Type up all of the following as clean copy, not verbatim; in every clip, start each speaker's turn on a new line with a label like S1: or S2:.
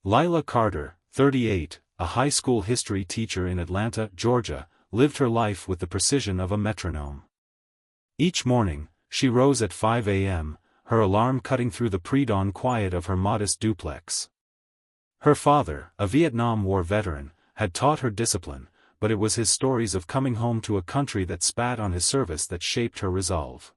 S1: Lila Carter, 38, a high school history teacher in Atlanta, Georgia, lived her life with the precision of a metronome. Each morning, she rose at 5 a.m., her alarm cutting through the pre-dawn quiet of her modest duplex. Her father, a Vietnam War veteran, had taught her discipline, but it was his stories of coming home to a country that spat on his service that shaped her resolve.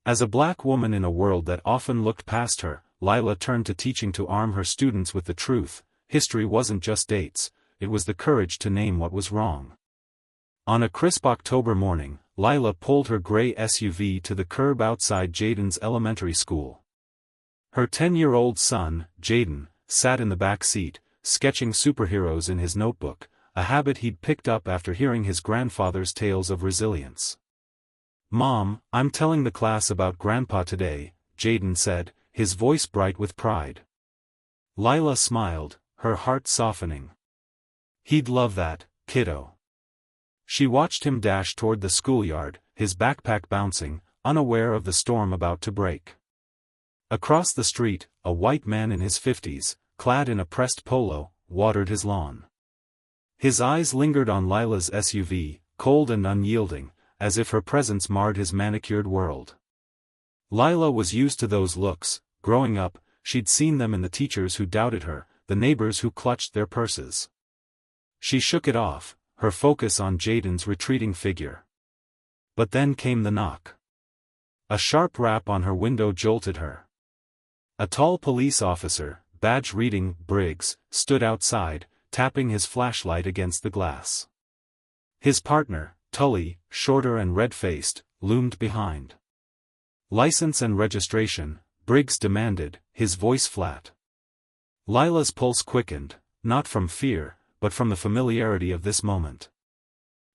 S1: As a black woman in a world that often looked past her, Lila turned to teaching to arm her students with the truth. History wasn't just dates, it was the courage to name what was wrong. On a crisp October morning, Lila pulled her gray SUV to the curb outside Jaden's elementary school. Her 10-year-old son, Jaden, sat in the back seat, sketching superheroes in his notebook, a habit he'd picked up after hearing his grandfather's tales of resilience. "Mom, I'm telling the class about Grandpa today," Jaden said, his voice bright with pride. Lila smiled, her heart softening. "He'd love that, kiddo." She watched him dash toward the schoolyard, his backpack bouncing, unaware of the storm about to break. Across the street, a white man in his 50s, clad in a pressed polo, watered his lawn. His eyes lingered on Lila's SUV, cold and unyielding, as if her presence marred his manicured world. Lila was used to those looks. Growing up, she'd seen them in the teachers who doubted her, the neighbors who clutched their purses. She shook it off, her focus on Jaden's retreating figure. But then came the knock. A sharp rap on her window jolted her. A tall police officer, badge reading Briggs, stood outside, tapping his flashlight against the glass. His partner, Tully, shorter and red-faced, loomed behind. "License and registration," Briggs demanded, his voice flat. Lila's pulse quickened, not from fear, but from the familiarity of this moment.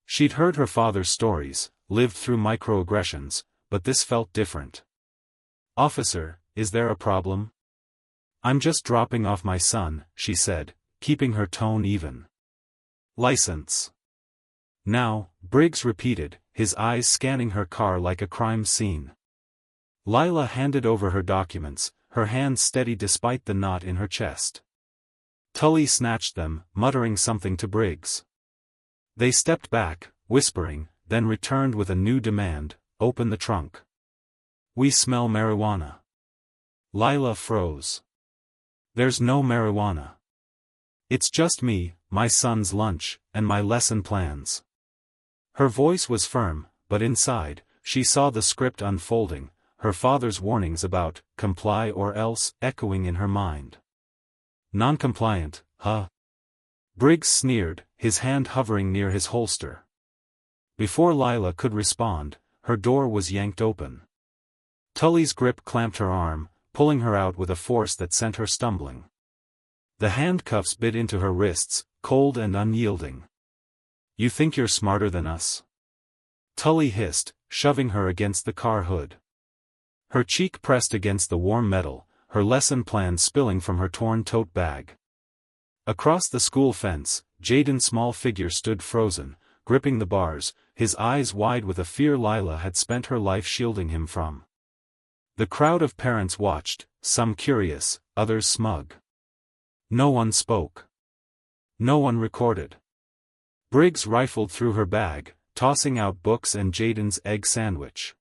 S1: She'd heard her father's stories, lived through microaggressions, but this felt different. "Officer, is there a problem?" "I'm just dropping off my son," she said, keeping her tone even. "License." "Now," Briggs repeated, his eyes scanning her car like a crime scene. Lila handed over her documents, her hands steady despite the knot in her chest. Tully snatched them, muttering something to Briggs. They stepped back, whispering, then returned with a new demand: "Open the trunk. We smell marijuana." Lila froze. "There's no marijuana. It's just me, my son's lunch, and my lesson plans." Her voice was firm, but inside, she saw the script unfolding, her father's warnings about "comply or else" echoing in her mind. "Non-compliant, huh?" Briggs sneered, his hand hovering near his holster. Before Lila could respond, her door was yanked open. Tully's grip clamped her arm, pulling her out with a force that sent her stumbling. The handcuffs bit into her wrists, cold and unyielding. "You think you're smarter than us?" Tully hissed, shoving her against the car hood. Her cheek pressed against the warm metal, her lesson plan spilling from her torn tote bag. Across the school fence, Jaden's small figure stood frozen, gripping the bars, his eyes wide with a fear Lila had spent her life shielding him from. The crowd of parents watched, some curious, others smug. No one spoke. No one recorded. Briggs rifled through her bag, tossing out books and Jaden's egg sandwich.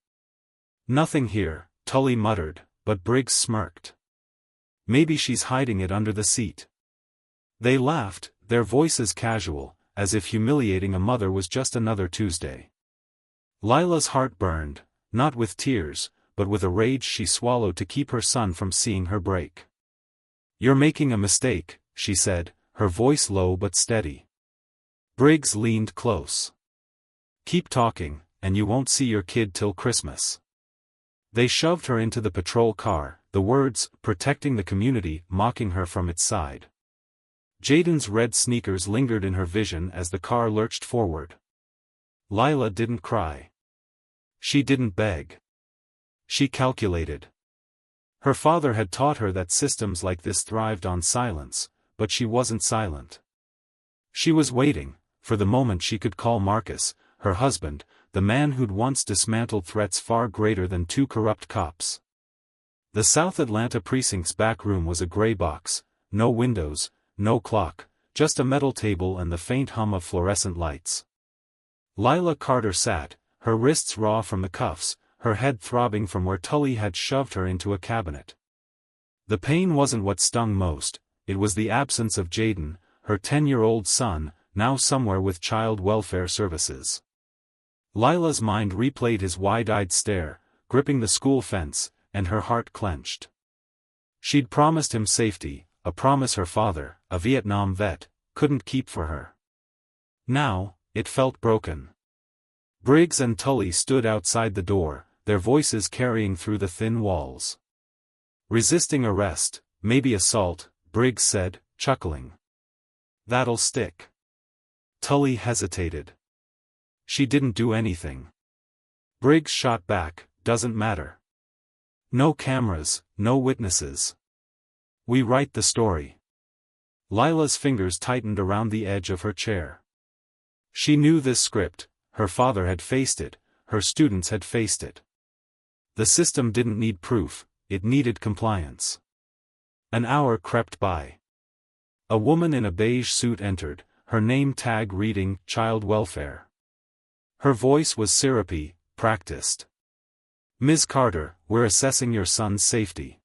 S1: "Nothing here," Tully muttered, but Briggs smirked. "Maybe she's hiding it under the seat." They laughed, their voices casual, as if humiliating a mother was just another Tuesday. Lila's heart burned, not with tears, but with a rage she swallowed to keep her son from seeing her break. "You're making a mistake," she said, her voice low but steady. Briggs leaned close. "Keep talking, and you won't see your kid till Christmas." They shoved her into the patrol car, the words, "protecting the community," mocking her from its side. Jaden's red sneakers lingered in her vision as the car lurched forward. Lila didn't cry. She didn't beg. She calculated. Her father had taught her that systems like this thrived on silence, but she wasn't silent. She was waiting, for the moment she could call Marcus, her husband, the man who'd once dismantled threats far greater than two corrupt cops. The South Atlanta precinct's back room was a gray box, no windows, no clock, just a metal table and the faint hum of fluorescent lights. Lila Carter sat, her wrists raw from the cuffs, her head throbbing from where Tully had shoved her into a cabinet. The pain wasn't what stung most, it was the absence of Jaden, her 10-year-old son, now somewhere with child welfare services. Lila's mind replayed his wide-eyed stare, gripping the school fence, and her heart clenched. She'd promised him safety, a promise her father, a Vietnam vet, couldn't keep for her. Now, it felt broken. Briggs and Tully stood outside the door, their voices carrying through the thin walls. Resisting arrest, maybe assault, Briggs said, chuckling. That'll stick. Tully hesitated. She didn't do anything. Briggs shot back, doesn't matter. No cameras, no witnesses. We write the story. Lila's fingers tightened around the edge of her chair. She knew this script, her father had faced it, her students had faced it. The system didn't need proof, it needed compliance. An hour crept by. A woman in a beige suit entered, her name tag reading, Child Welfare. Her voice was syrupy, practiced. Ms. Carter, we're assessing your son's safety.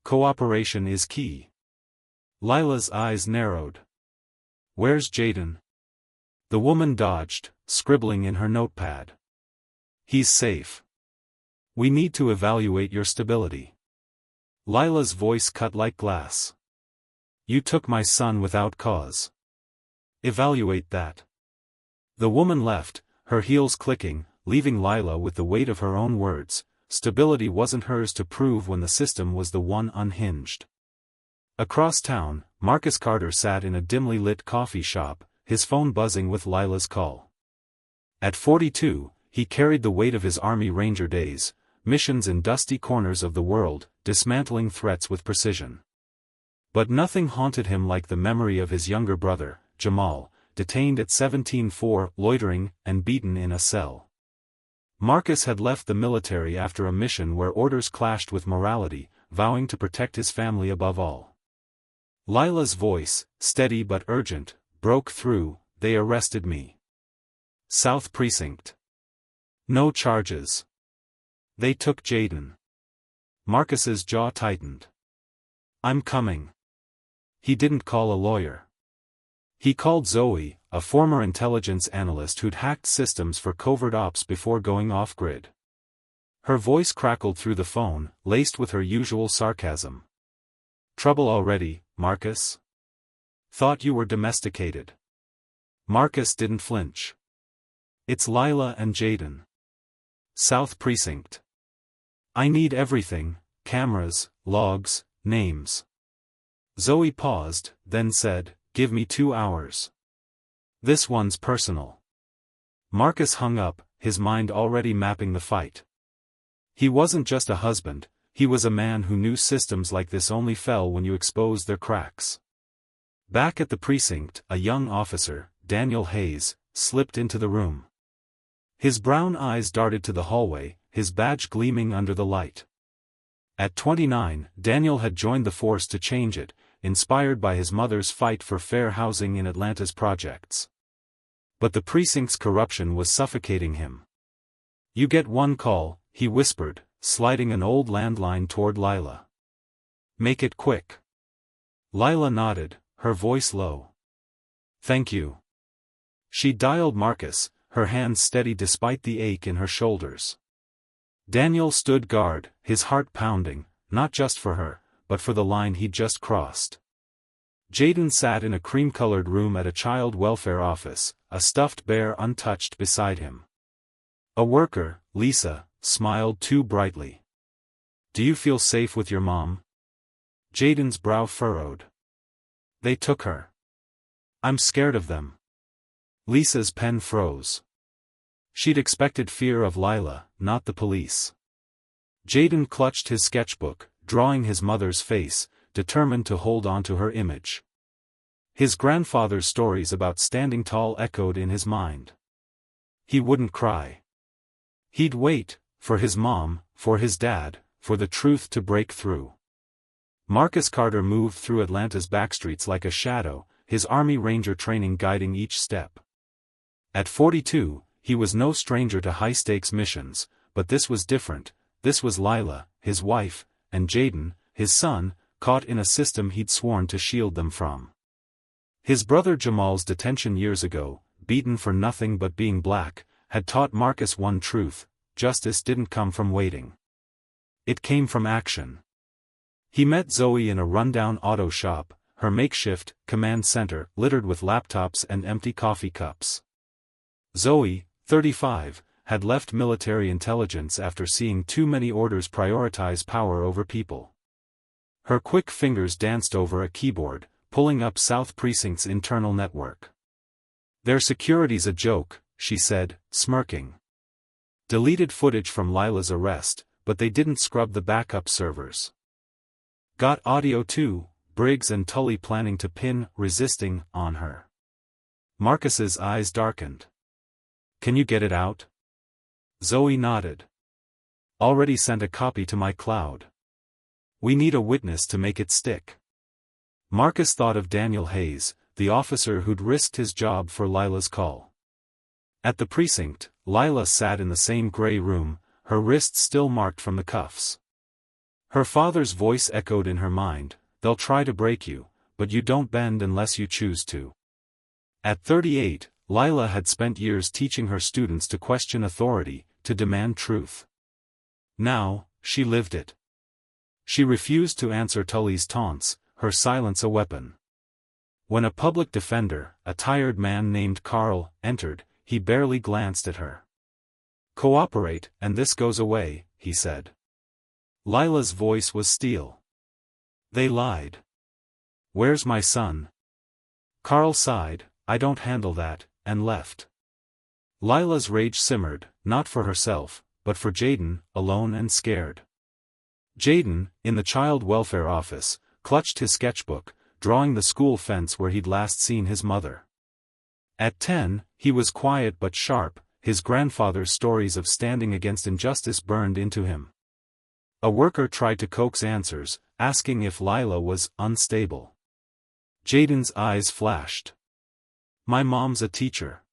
S1: Cooperation is key. Lila's eyes narrowed. Where's Jaden? The woman dodged, scribbling in her notepad. He's safe. We need to evaluate your stability. Lila's voice cut like glass. You took my son without cause. Evaluate that. The woman left, her heels clicking, leaving Lila with the weight of her own words. Stability wasn't hers to prove when the system was the one unhinged. Across town, Marcus Carter sat in a dimly lit coffee shop, his phone buzzing with Lila's call. At 42, he carried the weight of his Army Ranger days, missions in dusty corners of the world, dismantling threats with precision. But nothing haunted him like the memory of his younger brother, Jamal, detained at 17-4, loitering, and beaten in a cell. Marcus had left the military after a mission where orders clashed with morality, vowing to protect his family above all. Lila's voice, steady but urgent, broke through. They arrested me. South Precinct. No charges. They took Jaden. Marcus's jaw tightened. I'm coming. He didn't call a lawyer. He called Zoe, a former intelligence analyst who'd hacked systems for covert ops before going off-grid. Her voice crackled through the phone, laced with her usual sarcasm. Trouble already, Marcus? Thought you were domesticated. Marcus didn't flinch. It's Lila and Jaden. South Precinct. I need everything, cameras, logs, names. Zoe paused, then said, give me 2 hours. This one's personal. Marcus hung up, his mind already mapping the fight. He wasn't just a husband, he was a man who knew systems like this only fell when you exposed their cracks. Back at the precinct, a young officer, Daniel Hayes, slipped into the room. His brown eyes darted to the hallway, his badge gleaming under the light. At 29, Daniel had joined the force to change it, inspired by his mother's fight for fair housing in Atlanta's projects. But the precinct's corruption was suffocating him. You get one call, he whispered, sliding an old landline toward Lila. Make it quick. Lila nodded, her voice low. Thank you. She dialed Marcus, her hands steady despite the ache in her shoulders. Daniel stood guard, his heart pounding, not just for her, but for the line he'd just crossed. Jaden sat in a cream-colored room at a child welfare office, a stuffed bear untouched beside him. A worker, Lisa, smiled too brightly. Do you feel safe with your mom? Jaden's brow furrowed. They took her. I'm scared of them. Lisa's pen froze. She'd expected fear of Lila, not the police. Jaden clutched his sketchbook, drawing his mother's face, determined to hold on to her image. His grandfather's stories about standing tall echoed in his mind. He wouldn't cry. He'd wait, for his mom, for his dad, for the truth to break through. Marcus Carter moved through Atlanta's backstreets like a shadow, his Army Ranger training guiding each step. At 42, he was no stranger to high-stakes missions, but this was different. This was Lila, his wife, and Jaden, his son, caught in a system he'd sworn to shield them from. His brother Jamal's detention years ago, beaten for nothing but being black, had taught Marcus one truth: justice didn't come from waiting. It came from action. He met Zoe in a rundown auto shop, her makeshift command center littered with laptops and empty coffee cups. Zoe, 35, had left military intelligence after seeing too many orders prioritize power over people. Her quick fingers danced over a keyboard, pulling up South Precinct's internal network. "Their security's a joke," she said, smirking. Deleted footage from Lila's arrest, but they didn't scrub the backup servers. Got audio too, Briggs and Tully planning to pin "resisting" on her. Marcus's eyes darkened. "Can you get it out?" Zoe nodded. "Already sent a copy to my cloud. We need a witness to make it stick." Marcus thought of Daniel Hayes, the officer who'd risked his job for Lila's call. At the precinct, Lila sat in the same gray room, her wrists still marked from the cuffs. Her father's voice echoed in her mind: "They'll try to break you, but you don't bend unless you choose to." At 38, Lila had spent years teaching her students to question authority, to demand truth. Now, she lived it. She refused to answer Tully's taunts, her silence a weapon. When a public defender, a tired man named Carl, entered, he barely glanced at her. "Cooperate, and this goes away," he said. Lila's voice was steel. "They lied. Where's my son?" Carl sighed, "I don't handle that," and left. Lila's rage simmered, not for herself, but for Jaden, alone and scared. Jaden, in the child welfare office, clutched his sketchbook, drawing the school fence where he'd last seen his mother. At 10, he was quiet but sharp, his grandfather's stories of standing against injustice burned into him. A worker tried to coax answers, asking if Lila was unstable. Jaden's eyes flashed. "My mom's a teacher.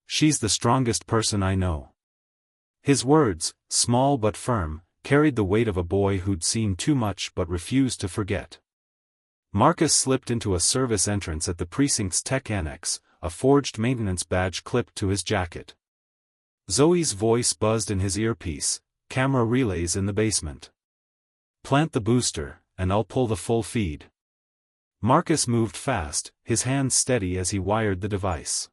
S1: She's the strongest person I know." His words, small but firm, carried the weight of a boy who'd seen too much but refused to forget. Marcus slipped into a service entrance at the precinct's tech annex, a forged maintenance badge clipped to his jacket. Zoe's voice buzzed in his earpiece: "Camera relays in the basement. Plant the booster, and I'll pull the full feed." Marcus moved fast, his hands steady as he wired the device.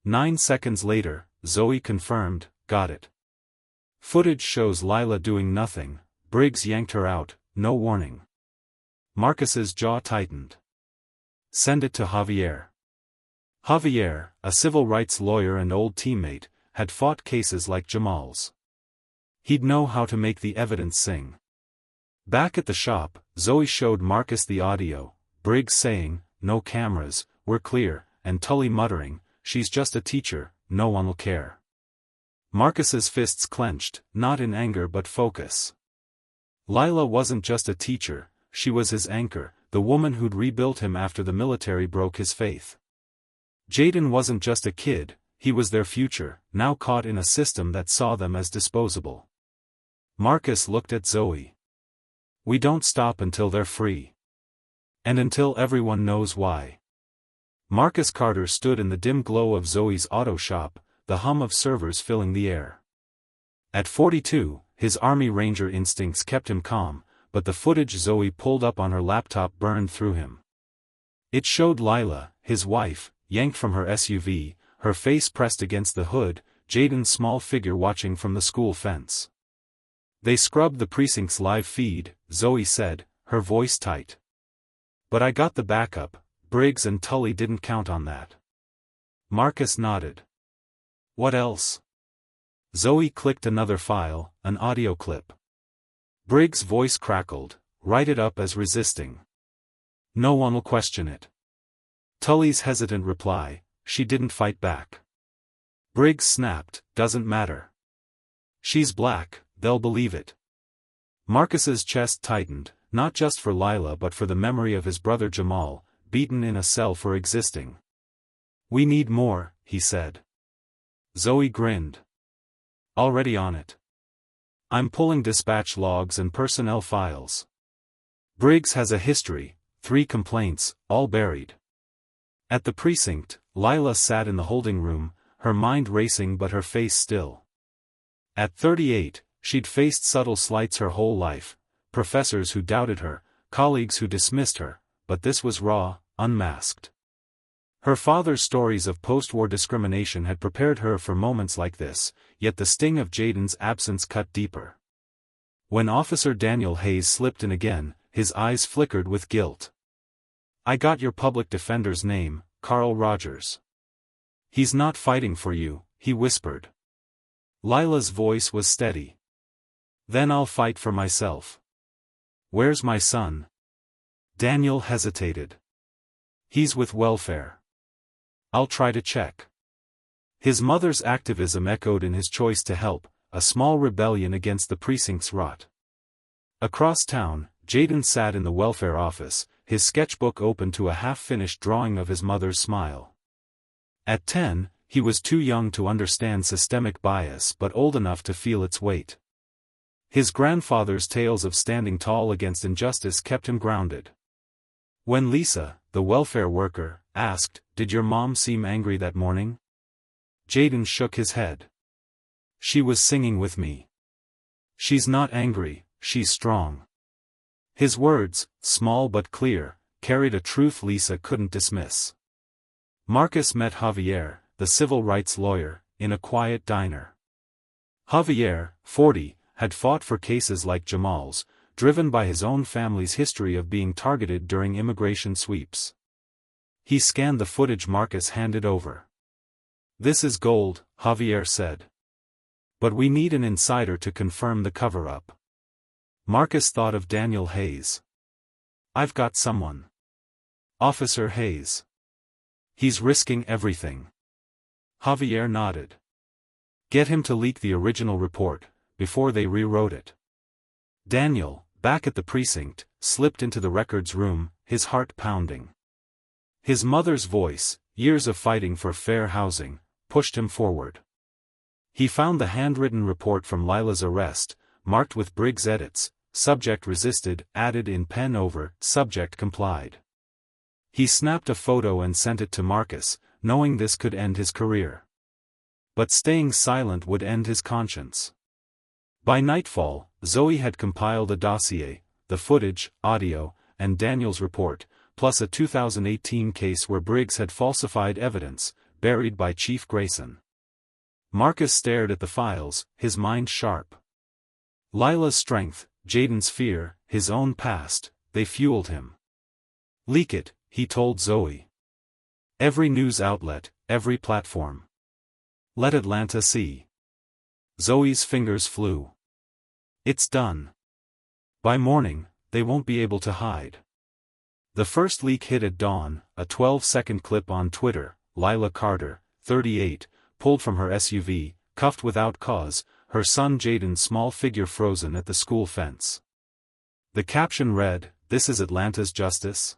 S1: 9 seconds later, Zoe confirmed, "Got it." Footage shows Lila doing nothing. Briggs yanked her out, no warning. Marcus's jaw tightened. "Send it to Javier." Javier, a civil rights lawyer and old teammate, had fought cases like Jamal's. He'd know how to make the evidence sing. Back at the shop, Zoe showed Marcus the audio, Briggs saying, "No cameras, we're clear," and Tully muttering, "She's just a teacher, no one'll care." Marcus's fists clenched, not in anger but focus. Lila wasn't just a teacher, she was his anchor, the woman who'd rebuilt him after the military broke his faith. Jaden wasn't just a kid, he was their future, now caught in a system that saw them as disposable. Marcus looked at Zoe. "We don't stop until they're free. And until everyone knows why." Marcus Carter stood in the dim glow of Zoe's auto shop, the hum of servers filling the air. At 42, his Army Ranger instincts kept him calm, but the footage Zoe pulled up on her laptop burned through him. It showed Lila, his wife, yanked from her SUV, her face pressed against the hood, Jaden's small figure watching from the school fence. "They scrubbed the precinct's live feed," Zoe said, her voice tight. "But I got the backup. Briggs and Tully didn't count on that." Marcus nodded. "What else?" Zoe clicked another file, an audio clip. Briggs' voice crackled, "Write it up as resisting. No one'll question it." Tully's hesitant reply, "She didn't fight back." Briggs snapped, "Doesn't matter. She's black, they'll believe it." Marcus's chest tightened, not just for Lila but for the memory of his brother Jamal, beaten in a cell for existing. "We need more," he said. Zoe grinned. "Already on it. I'm pulling dispatch logs and personnel files. Briggs has a history, 3 complaints, all buried." At the precinct, Lila sat in the holding room, her mind racing but her face still. At 38, she'd faced subtle slights her whole life, professors who doubted her, colleagues who dismissed her, but this was raw, unmasked. Her father's stories of post-war discrimination had prepared her for moments like this, yet the sting of Jaden's absence cut deeper. When Officer Daniel Hayes slipped in again, his eyes flickered with guilt. "I got your public defender's name, Carl Rogers." "He's not fighting for you," he whispered. Lila's voice was steady. "Then I'll fight for myself." "Where's my son?" Daniel hesitated. "He's with welfare." "I'll try to check." His mother's activism echoed in his choice to help, a small rebellion against the precinct's rot. Across town, Jaden sat in the welfare office, his sketchbook open to a half-finished drawing of his mother's smile. At 10, he was too young to understand systemic bias but old enough to feel its weight. His grandfather's tales of standing tall against injustice kept him grounded. When Lisa, the welfare worker, asked, "Did your mom seem angry that morning?" Jaden shook his head. "She was singing with me. She's not angry, she's strong." His words, small but clear, carried a truth Lisa couldn't dismiss. Marcus met Javier, the civil rights lawyer, in a quiet diner. Javier, 40, had fought for cases like Jamal's, driven by his own family's history of being targeted during immigration sweeps. He scanned the footage Marcus handed over. "This is gold," Javier said. "But we need an insider to confirm the cover-up." Marcus thought of Daniel Hayes. "I've got someone. Officer Hayes. He's risking everything." Javier nodded. "Get him to leak the original report, before they rewrote it." Daniel, back at the precinct, slipped into the records room, his heart pounding. His mother's voice, years of fighting for fair housing, pushed him forward. He found the handwritten report from Lila's arrest, marked with Briggs edits, subject resisted, added in pen over, subject complied. He snapped a photo and sent it to Marcus, knowing this could end his career. But staying silent would end his conscience. By nightfall, Zoe had compiled a dossier, the footage, audio, and Daniel's report, plus a 2018 case where Briggs had falsified evidence, buried by Chief Grayson. Marcus stared at the files, his mind sharp. Lila's strength, Jaden's fear, his own past, they fueled him. "Leak it," he told Zoe. "Every news outlet, every platform. Let Atlanta see." Zoe's fingers flew. "It's done. By morning, they won't be able to hide." The first leak hit at dawn, a 12-second clip on Twitter. Lila Carter, 38, pulled from her SUV, cuffed without cause, her son Jaden's small figure frozen at the school fence. The caption read, "This is Atlanta's justice?"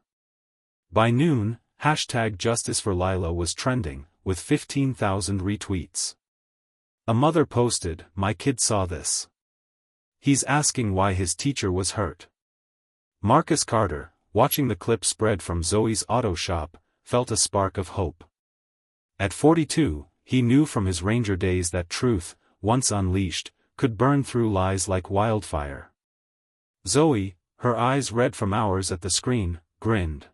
S1: By noon, #Justice for Lila was trending, with 15,000 retweets. A mother posted, "My kid saw this. He's asking why his teacher was hurt." Marcus Carter, watching the clip spread from Zoe's auto shop, felt a spark of hope. At 42, he knew from his Ranger days that truth, once unleashed, could burn through lies like wildfire. Zoe, her eyes red from hours at the screen, grinned.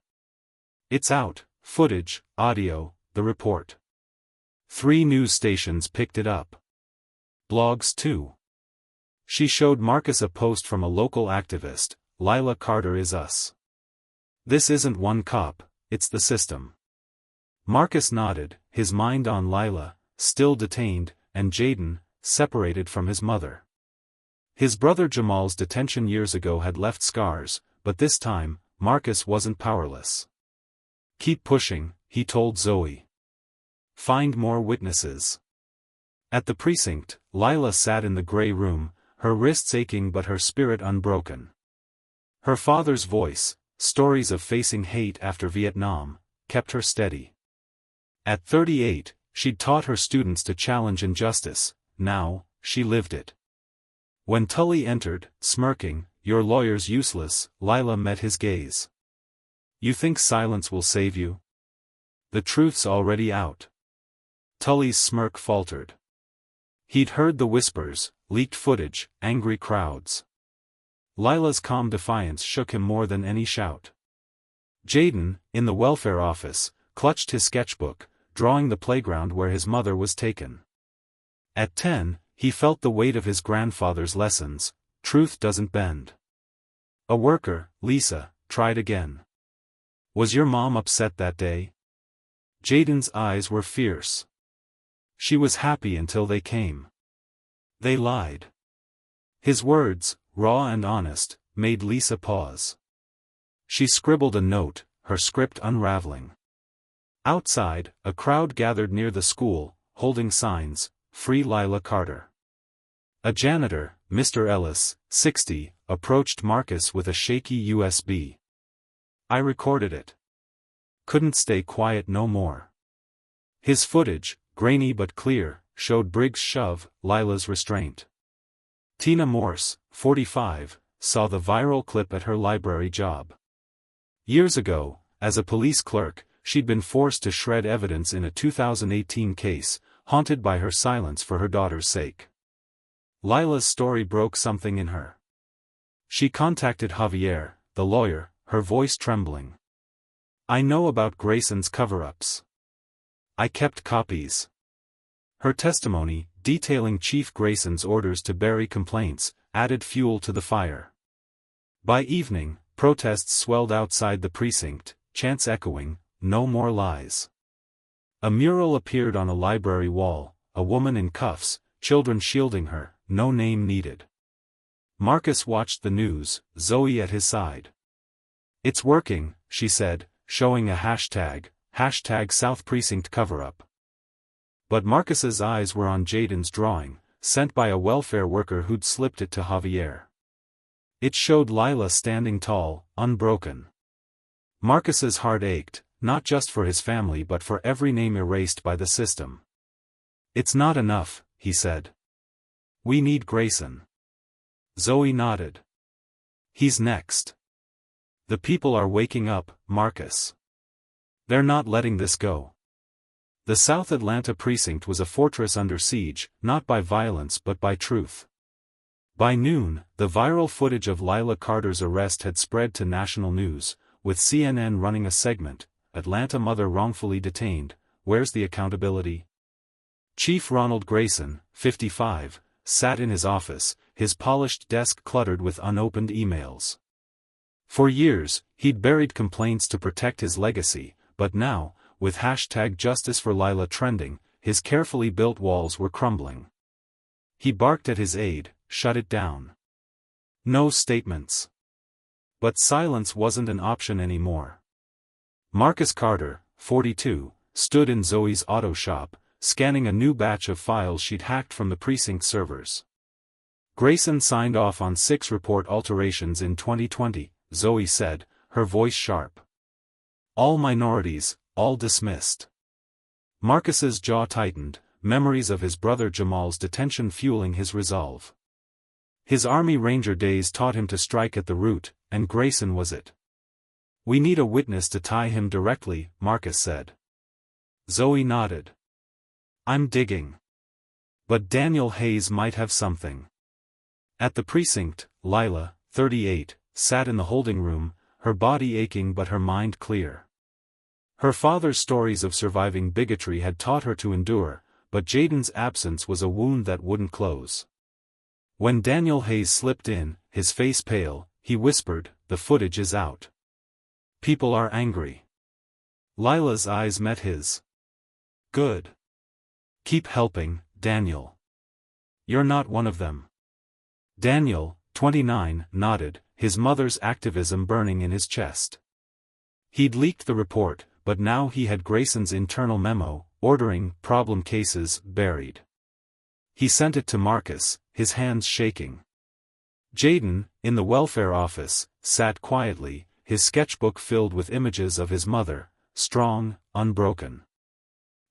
S1: "It's out, footage, audio, the report." 3 news stations picked it up. Blogs too. She showed Marcus a post from a local activist, "Lila Carter is us. This isn't one cop, it's the system." Marcus nodded, his mind on Lila, still detained, and Jaden, separated from his mother. His brother Jamal's detention years ago had left scars, but this time, Marcus wasn't powerless. "Keep pushing," he told Zoe. "Find more witnesses." At the precinct, Lila sat in the gray room, her wrists aching but her spirit unbroken. Her father's voice, stories of facing hate after Vietnam, kept her steady. At 38, she'd taught her students to challenge injustice. Now, she lived it. When Tully entered, smirking, "Your lawyer's useless," Lila met his gaze. "You think silence will save you? The truth's already out." Tully's smirk faltered. He'd heard the whispers, leaked footage, angry crowds. Lila's calm defiance shook him more than any shout. Jaden, in the welfare office, clutched his sketchbook, drawing the playground where his mother was taken. At 10, he felt the weight of his grandfather's lessons: truth doesn't bend. A worker, Lisa, tried again. "Was your mom upset that day?" Jaden's eyes were fierce. "She was happy until they came. They lied." His words, raw and honest, made Lisa pause. She scribbled a note, her script unraveling. Outside, a crowd gathered near the school, holding signs, "Free Lila Carter." A janitor, Mr. Ellis, 60, approached Marcus with a shaky USB. "I recorded it. Couldn't stay quiet no more." His footage, grainy but clear, showed Briggs shove Lila's restraint. Tina Morse, 45, saw the viral clip at her library job. Years ago, as a police clerk, she'd been forced to shred evidence in a 2018 case, haunted by her silence for her daughter's sake. Lila's story broke something in her. She contacted Javier, the lawyer, her voice trembling. "I know about Grayson's cover-ups. I kept copies." Her testimony, detailing Chief Grayson's orders to bury complaints, added fuel to the fire. By evening, protests swelled outside the precinct, chants echoing, "No more lies." A mural appeared on a library wall, a woman in cuffs, children shielding her, no name needed. Marcus watched the news, Zoe at his side. "It's working," she said, showing a hashtag South Precinct Cover-Up. But Marcus's eyes were on Jaden's drawing, sent by a welfare worker who'd slipped it to Javier. It showed Lila standing tall, unbroken. Marcus's heart ached, not just for his family but for every name erased by the system. "It's not enough," he said. "We need Grayson." Zoe nodded. "He's next. The people are waking up, Marcus. They're not letting this go." The South Atlanta precinct was a fortress under siege, not by violence but by truth. By noon, the viral footage of Lila Carter's arrest had spread to national news, with CNN running a segment, "Atlanta Mother Wrongfully Detained, Where's the Accountability?" Chief Ronald Grayson, 55, sat in his office, his polished desk cluttered with unopened emails. For years, he'd buried complaints to protect his legacy, but now, with #Justice for Lila trending, his carefully built walls were crumbling. He barked at his aide, "Shut it down. No statements." But silence wasn't an option anymore. Marcus Carter, 42, stood in Zoe's auto shop, scanning a new batch of files she'd hacked from the precinct servers. "Grayson signed off on 6 report alterations in 2020, Zoe said, her voice sharp. "All minorities, all dismissed." Marcus's jaw tightened, memories of his brother Jamal's detention fueling his resolve. His Army Ranger days taught him to strike at the root, and Grayson was it. "We need a witness to tie him directly," Marcus said. Zoe nodded. "I'm digging. But Daniel Hayes might have something." At the precinct, Lila, 38, sat in the holding room, her body aching but her mind clear. Her father's stories of surviving bigotry had taught her to endure, but Jaden's absence was a wound that wouldn't close. When Daniel Hayes slipped in, his face pale, he whispered, "The footage is out. People are angry." Lila's eyes met his. "Good. Keep helping, Daniel. You're not one of them." Daniel, 29, nodded, his mother's activism burning in his chest. He'd leaked the report, but now he had Grayson's internal memo, ordering problem cases buried. He sent it to Marcus, his hands shaking. Jaden, in the welfare office, sat quietly, his sketchbook filled with images of his mother, strong, unbroken.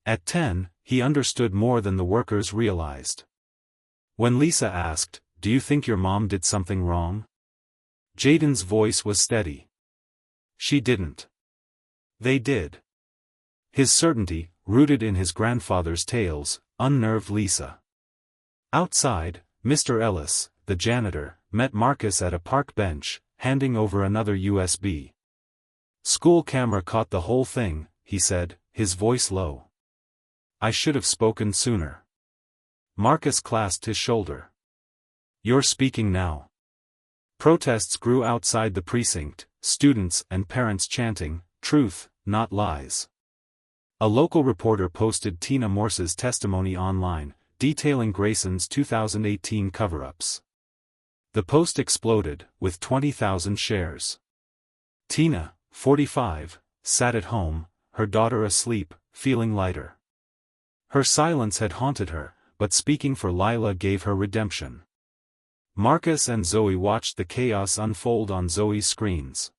S1: At 10, he understood more than the workers realized. When Lisa asked, "Do you think your mom did something wrong?" Jaden's voice was steady. "She didn't. They did." His certainty, rooted in his grandfather's tales, unnerved Lisa. Outside, Mr. Ellis, the janitor, met Marcus at a park bench, handing over another USB. "School camera caught the whole thing," he said, his voice low. "I should have spoken sooner." Marcus clasped his shoulder. "You're speaking now." Protests grew outside the precinct, students and parents chanting, "Truth, not lies." A local reporter posted Tina Morse's testimony online, detailing Grayson's 2018 cover-ups. The post exploded, with 20,000 shares. Tina, 45, sat at home, her daughter asleep, feeling lighter. Her silence had haunted her, but speaking for Lila gave her redemption. Marcus and Zoe watched the chaos unfold on Zoe's screens.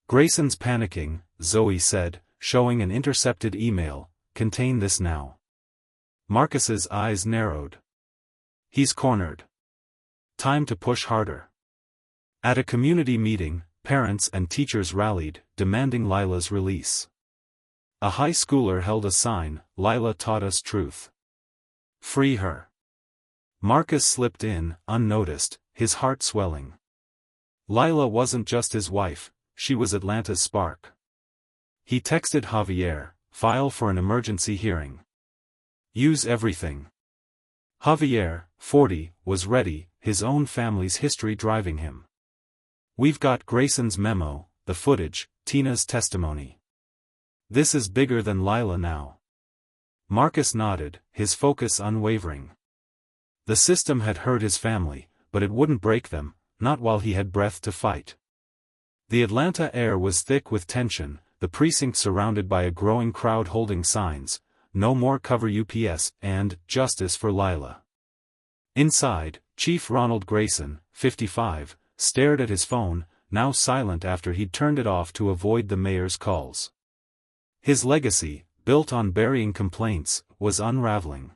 S1: "Grayson's panicking," Zoe said, showing an intercepted email, "Contain this now." Marcus's eyes narrowed. "He's cornered. Time to push harder." At a community meeting, parents and teachers rallied, demanding Lila's release. A high schooler held a sign, "Lila taught us truth. Free her." Marcus slipped in, unnoticed, his heart swelling. Lila wasn't just his wife, she was Atlanta's spark. He texted Javier, "File for an emergency hearing. Use everything." Javier, 40, was ready, his own family's history driving him. "We've got Grayson's memo, the footage, Tina's testimony. This is bigger than Lila now." Marcus nodded, his focus unwavering. The system had hurt his family, but it wouldn't break them, not while he had breath to fight. The Atlanta air was thick with tension, the precinct surrounded by a growing crowd holding signs, "No more cover UPS," and "Justice for Lila." Inside, Chief Ronald Grayson, 55, stared at his phone, now silent after he'd turned it off to avoid the mayor's calls. His legacy, built on burying complaints, was unraveling.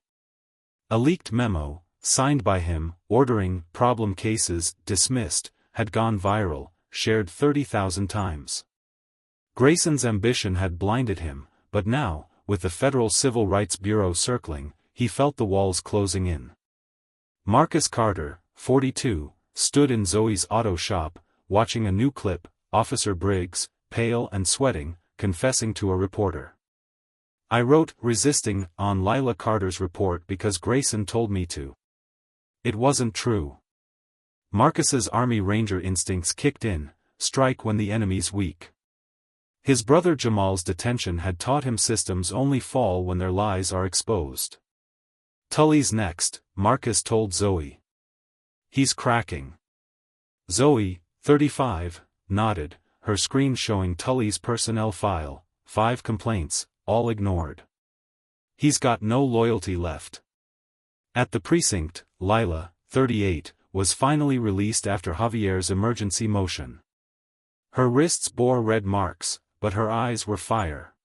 S1: A leaked memo, signed by him, ordering "problem cases dismissed," had gone viral, shared 30,000 times. Grayson's ambition had blinded him, but now, with the Federal Civil Rights Bureau circling, he felt the walls closing in. Marcus Carter, 42, stood in Zoe's auto shop, watching a new clip, Officer Briggs, pale and sweating, confessing to a reporter. "I wrote 'resisting' on Lila Carter's report because Grayson told me to. It wasn't true." Marcus's Army Ranger instincts kicked in, strike when the enemy's weak. His brother Jamal's detention had taught him systems only fall when their lies are exposed. "Tully's next," Marcus told Zoe. "He's cracking." Zoe, 35, nodded, her screen showing Tully's personnel file, 5 complaints, all ignored. "He's got no loyalty left." At the precinct, Lila, 38, was finally released after Javier's emergency motion. Her wrists bore red marks, but her eyes were fire.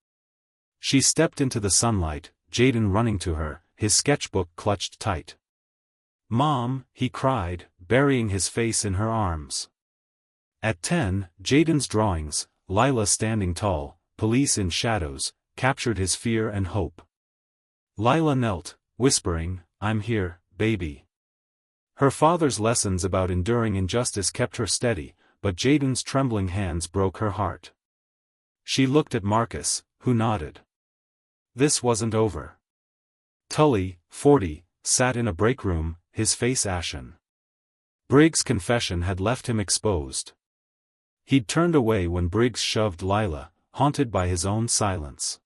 S1: She stepped into the sunlight, Jaden running to her, his sketchbook clutched tight. "Mom," he cried, burying his face in her arms. At 10, Jaden's drawings, Lila standing tall, police in shadows, captured his fear and hope. Lila knelt, whispering, "I'm here, baby." Her father's lessons about enduring injustice kept her steady, but Jaden's trembling hands broke her heart. She looked at Marcus, who nodded. This wasn't over. Tully, 40, sat in a break room, his face ashen. Briggs' confession had left him exposed. He'd turned away when Briggs shoved Lila, haunted by his own silence.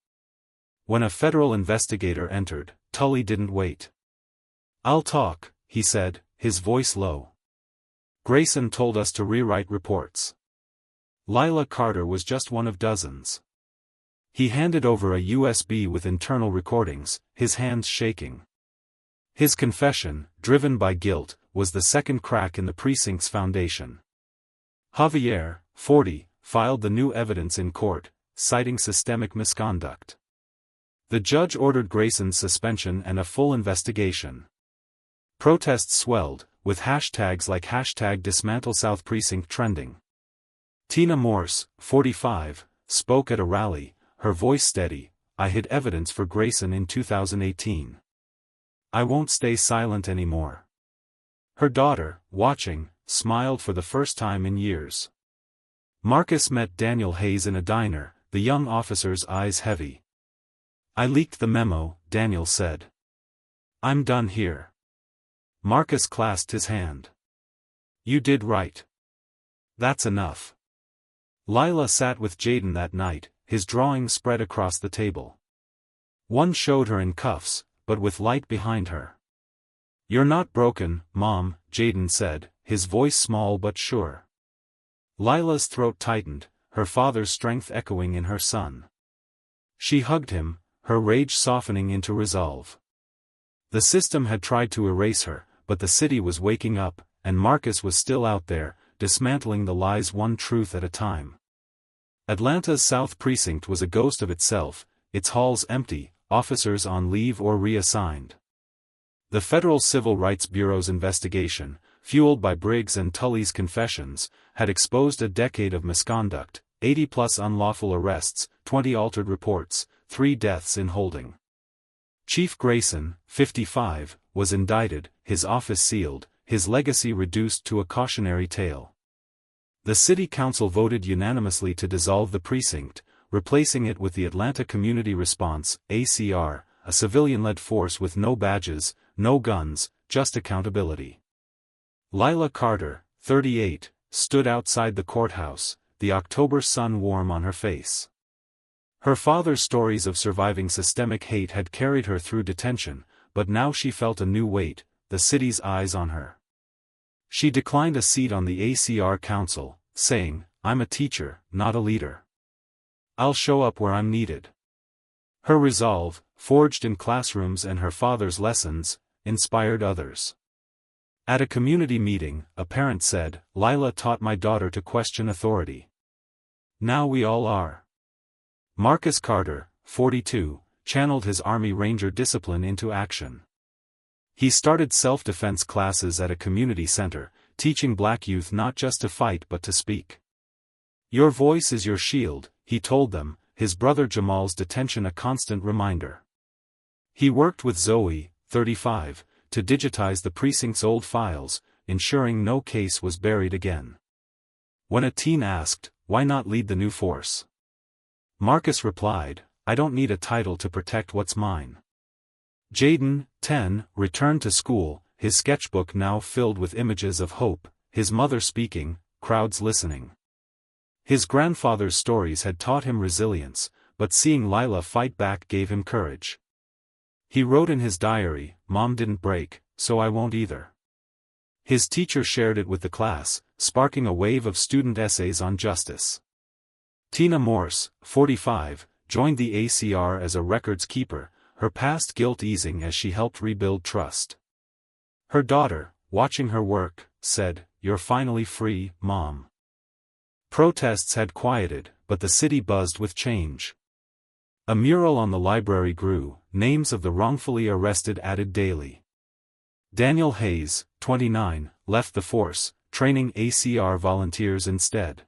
S1: When a federal investigator entered, Tully didn't wait. "I'll talk," he said, his voice low. "Grayson told us to rewrite reports. Lila Carter was just one of dozens." He handed over a USB with internal recordings, his hands shaking. His confession, driven by guilt, was the second crack in the precinct's foundation. Javier, 40, filed the new evidence in court, citing systemic misconduct. The judge ordered Grayson's suspension and a full investigation. Protests swelled, with hashtags like #DismantleSouth Precinct trending. Tina Morse, 45, spoke at a rally, her voice steady. "I hid evidence for Grayson in 2018. I won't stay silent anymore." Her daughter, watching, smiled for the first time in years. Marcus met Daniel Hayes in a diner, the young officer's eyes heavy. "I leaked the memo," Daniel said. "I'm done here." Marcus clasped his hand. "You did right. That's enough." Lila sat with Jaden that night, his drawing spread across the table. One showed her in cuffs, but with light behind her. "You're not broken, Mom," Jaden said, his voice small but sure. Lila's throat tightened, her father's strength echoing in her son. She hugged him, her rage softening into resolve. The system had tried to erase her, but the city was waking up, and Marcus was still out there, dismantling the lies one truth at a time. Atlanta's South Precinct was a ghost of itself, its halls empty, officers on leave or reassigned. The Federal Civil Rights Bureau's investigation, fueled by Briggs and Tully's confessions, had exposed a decade of misconduct, 80+ unlawful arrests, 20 altered reports, 3 deaths in holding. Chief Grayson, 55, was indicted, his office sealed, his legacy reduced to a cautionary tale. The city council voted unanimously to dissolve the precinct, replacing it with the Atlanta Community Response, ACR, a civilian-led force with no badges, no guns, just accountability. Lila Carter, 38, stood outside the courthouse, the October sun warm on her face. Her father's stories of surviving systemic hate had carried her through detention, but now she felt a new weight, the city's eyes on her. She declined a seat on the ACR council, saying, "I'm a teacher, not a leader. I'll show up where I'm needed." Her resolve, forged in classrooms and her father's lessons, inspired others. At a community meeting, a parent said, "Lila taught my daughter to question authority. Now we all are." Marcus Carter, 42, channeled his Army Ranger discipline into action. He started self-defense classes at a community center, teaching black youth not just to fight but to speak. "Your voice is your shield," he told them, his brother Jamal's detention a constant reminder. He worked with Zoe, 35, to digitize the precinct's old files, ensuring no case was buried again. When a teen asked, "Why not lead the new force?" Marcus replied, "I don't need a title to protect what's mine." Jaden, 10, returned to school, his sketchbook now filled with images of hope, his mother speaking, crowds listening. His grandfather's stories had taught him resilience, but seeing Lila fight back gave him courage. He wrote in his diary, "Mom didn't break, so I won't either." His teacher shared it with the class, sparking a wave of student essays on justice. Tina Morse, 45, joined the ACR as a records keeper, her past guilt easing as she helped rebuild trust. Her daughter, watching her work, said, "You're finally free, Mom." Protests had quieted, but the city buzzed with change. A mural on the library grew, names of the wrongfully arrested added daily. Daniel Hayes, 29, left the force, training ACR volunteers instead.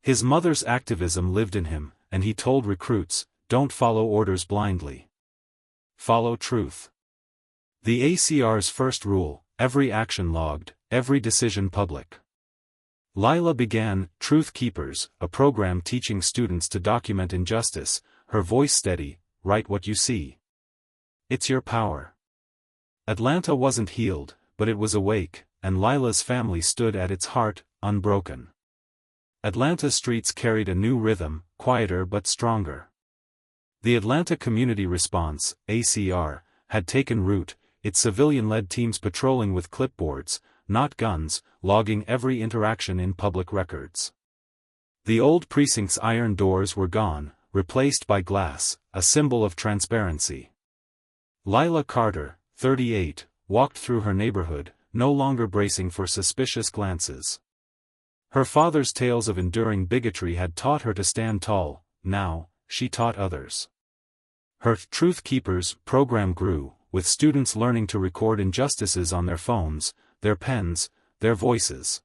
S1: His mother's activism lived in him, and he told recruits, "Don't follow orders blindly. Follow truth." The ACR's first rule, every action logged, every decision public. Lila began Truth Keepers, a program teaching students to document injustice, her voice steady, "Write what you see. It's your power." Atlanta wasn't healed, but it was awake, and Lila's family stood at its heart, unbroken. Atlanta's streets carried a new rhythm, quieter but stronger. The Atlanta Community Response, ACR, had taken root, its civilian-led teams patrolling with clipboards, not guns, logging every interaction in public records. The old precinct's iron doors were gone, replaced by glass, a symbol of transparency. Lila Carter, 38, walked through her neighborhood, no longer bracing for suspicious glances. Her father's tales of enduring bigotry had taught her to stand tall. Now, she taught others. Her Truth Keepers program grew, with students learning to record injustices on their phones, their pens, their voices.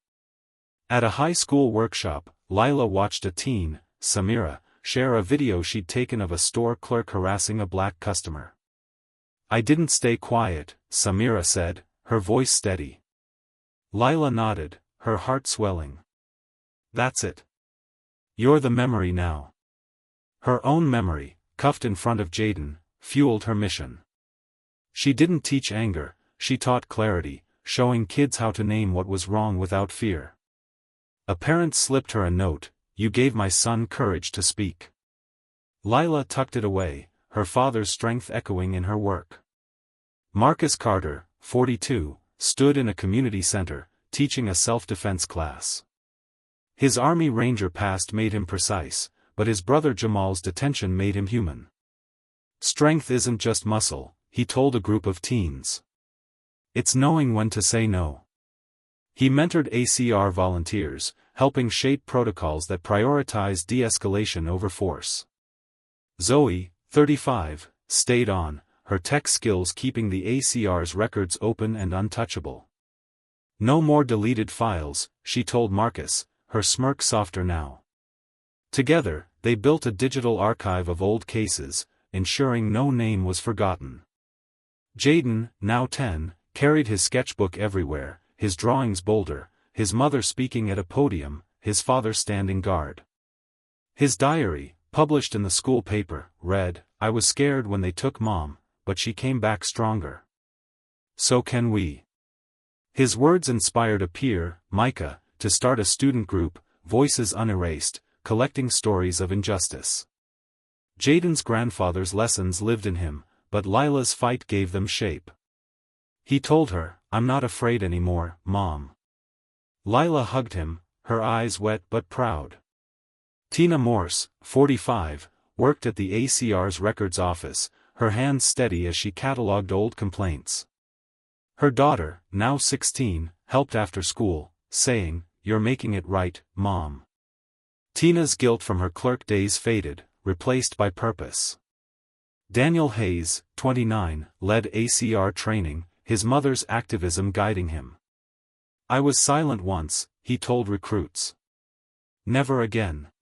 S1: At a high school workshop, Lila watched a teen, Samira, share a video she'd taken of a store clerk harassing a black customer. "I didn't stay quiet," Samira said, her voice steady. Lila nodded, her heart swelling. "That's it. You're the memory now." Her own memory, cuffed in front of Jaden, fueled her mission. She didn't teach anger, she taught clarity, showing kids how to name what was wrong without fear. A parent slipped her a note, "You gave my son courage to speak." Lila tucked it away, her father's strength echoing in her work. Marcus Carter, 42, stood in a community center, teaching a self-defense class. His Army Ranger past made him precise, but his brother Jamal's detention made him human. "Strength isn't just muscle," he told a group of teens. "It's knowing when to say no." He mentored ACR volunteers, helping shape protocols that prioritize de-escalation over force. Zoe, 35, stayed on, her tech skills keeping the ACR's records open and untouchable. "No more deleted files," she told Marcus, her smirk softer now. Together, they built a digital archive of old cases, ensuring no name was forgotten. Jaden, now 10, carried his sketchbook everywhere, his drawings bolder, his mother speaking at a podium, his father standing guard. His diary, published in the school paper, read, "I was scared when they took Mom, but she came back stronger. So can we." His words inspired a peer, Micah, to start a student group, Voices Unerased, collecting stories of injustice. Jaden's grandfather's lessons lived in him, but Lila's fight gave them shape. He told her, "I'm not afraid anymore, Mom." Lila hugged him, her eyes wet but proud. Tina Morse, 45, worked at the ACR's records office, her hands steady as she catalogued old complaints. Her daughter, now 16, helped after school, saying, "You're making it right, Mom." Tina's guilt from her clerk days faded, replaced by purpose. Daniel Hayes, 29, led ACR training, his mother's activism guiding him. "I was silent once," he told recruits. "Never again."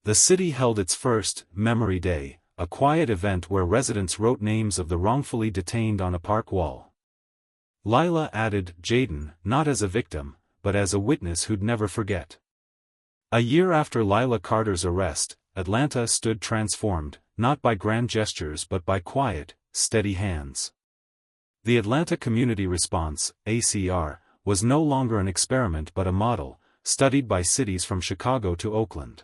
S1: The city held its first Memory Day, a quiet event where residents wrote names of the wrongfully detained on a park wall. Lila added Jaden, not as a victim, but as a witness who'd never forget. A year after Lila Carter's arrest, Atlanta stood transformed, not by grand gestures but by quiet, steady hands. The Atlanta Community Response, ACR, was no longer an experiment but a model, studied by cities from Chicago to Oakland.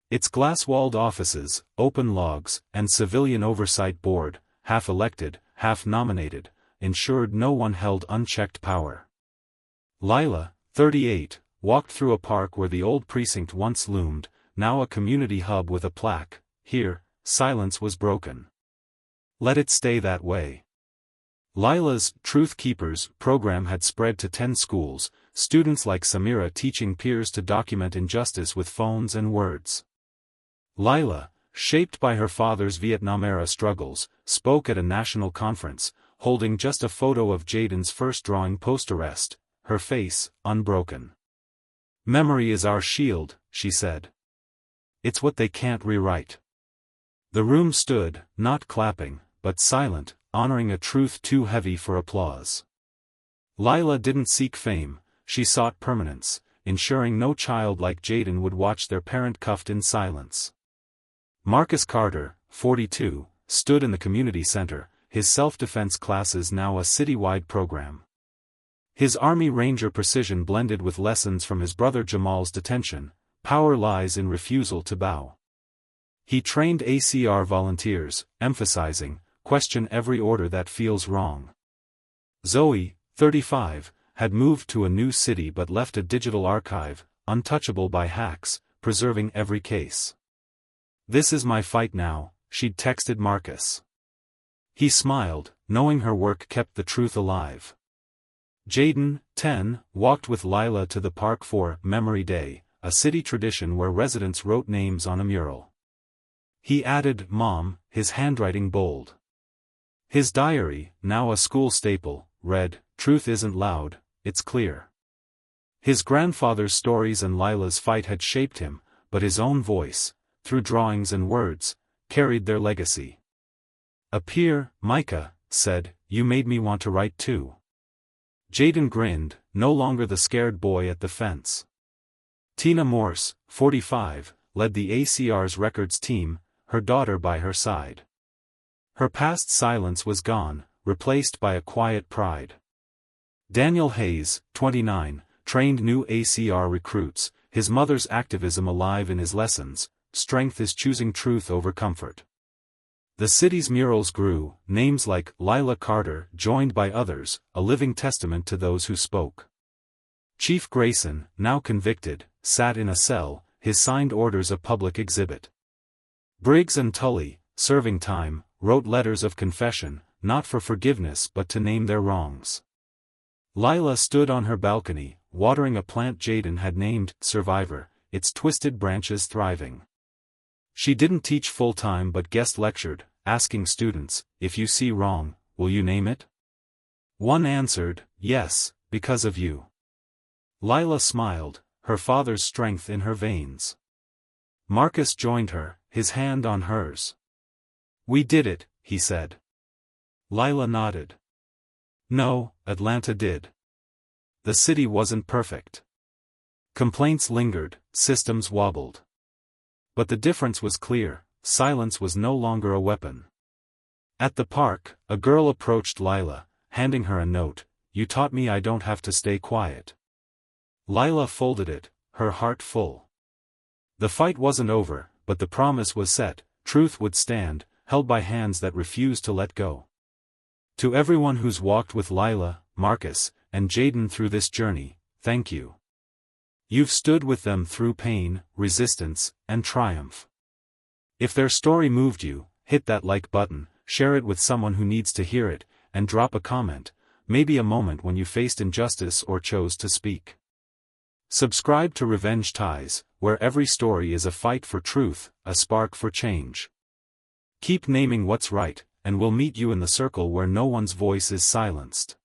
S1: Its glass-walled offices, open logs, and civilian oversight board, half elected, half nominated, ensured no one held unchecked power. Lila, 38, walked through a park where the old precinct once loomed, now a community hub with a plaque. Here, silence was broken. Let it stay that way. Lila's Truth Keepers program had spread to 10 schools, students like Samira teaching peers to document injustice with phones and words. Lila, shaped by her father's Vietnam-era struggles, spoke at a national conference, holding just a photo of Jaden's first drawing post-arrest, her face unbroken. "Memory is our shield," she said. "It's what they can't rewrite." The room stood, not clapping, but silent, honoring a truth too heavy for applause. Lila didn't seek fame, she sought permanence, ensuring no child like Jaden would watch their parent cuffed in silence. Marcus Carter, 42, stood in the community center, his self-defense classes now a citywide program. His Army Ranger precision blended with lessons from his brother Jamal's detention. Power lies in refusal to bow. He trained ACR volunteers, emphasizing, question every order that feels wrong. Zoe, 35, had moved to a new city but left a digital archive, untouchable by hacks, preserving every case. "This is my fight now," she'd texted Marcus. He smiled, knowing her work kept the truth alive. Jaden, 10, walked with Lila to the park for Memory Day, a city tradition where residents wrote names on a mural. He added Mom, his handwriting bold. His diary, now a school staple, read, "Truth isn't loud, it's clear." His grandfather's stories and Lila's fight had shaped him, but his own voice, through drawings and words, carried their legacy. A peer, Micah, said, "You made me want to write too." Jaden grinned, no longer the scared boy at the fence. Tina Morse, 45, led the ACR's records team, her daughter by her side. Her past silence was gone, replaced by a quiet pride. Daniel Hayes, 29, trained new ACR recruits, his mother's activism alive in his lessons. Strength is choosing truth over comfort. The city's murals grew, names like Lila Carter joined by others, a living testament to those who spoke. Chief Grayson, now convicted, sat in a cell, his signed orders a public exhibit. Briggs and Tully, serving time, wrote letters of confession, not for forgiveness but to name their wrongs. Lila stood on her balcony, watering a plant Jaden had named Survivor, its twisted branches thriving. She didn't teach full-time but guest lectured, asking students, "If you see wrong, will you name it?" One answered, "Yes, because of you." Lila smiled, her father's strength in her veins. Marcus joined her, his hand on hers. "We did it," he said. Lila nodded. "No, Atlanta did. The city wasn't perfect. Complaints lingered, systems wobbled. But the difference was clear, silence was no longer a weapon. At the park, a girl approached Lila, handing her a note, "You taught me I don't have to stay quiet." Lila folded it, her heart full. The fight wasn't over, but the promise was set, truth would stand, held by hands that refused to let go. To everyone who's walked with Lila, Marcus, and Jaden through this journey, thank you. You've stood with them through pain, resistance, and triumph. If their story moved you, hit that like button, share it with someone who needs to hear it, and drop a comment, maybe a moment when you faced injustice or chose to speak. Subscribe to Revenge Ties, where every story is a fight for truth, a spark for change. Keep naming what's right, and we'll meet you in the circle where no one's voice is silenced.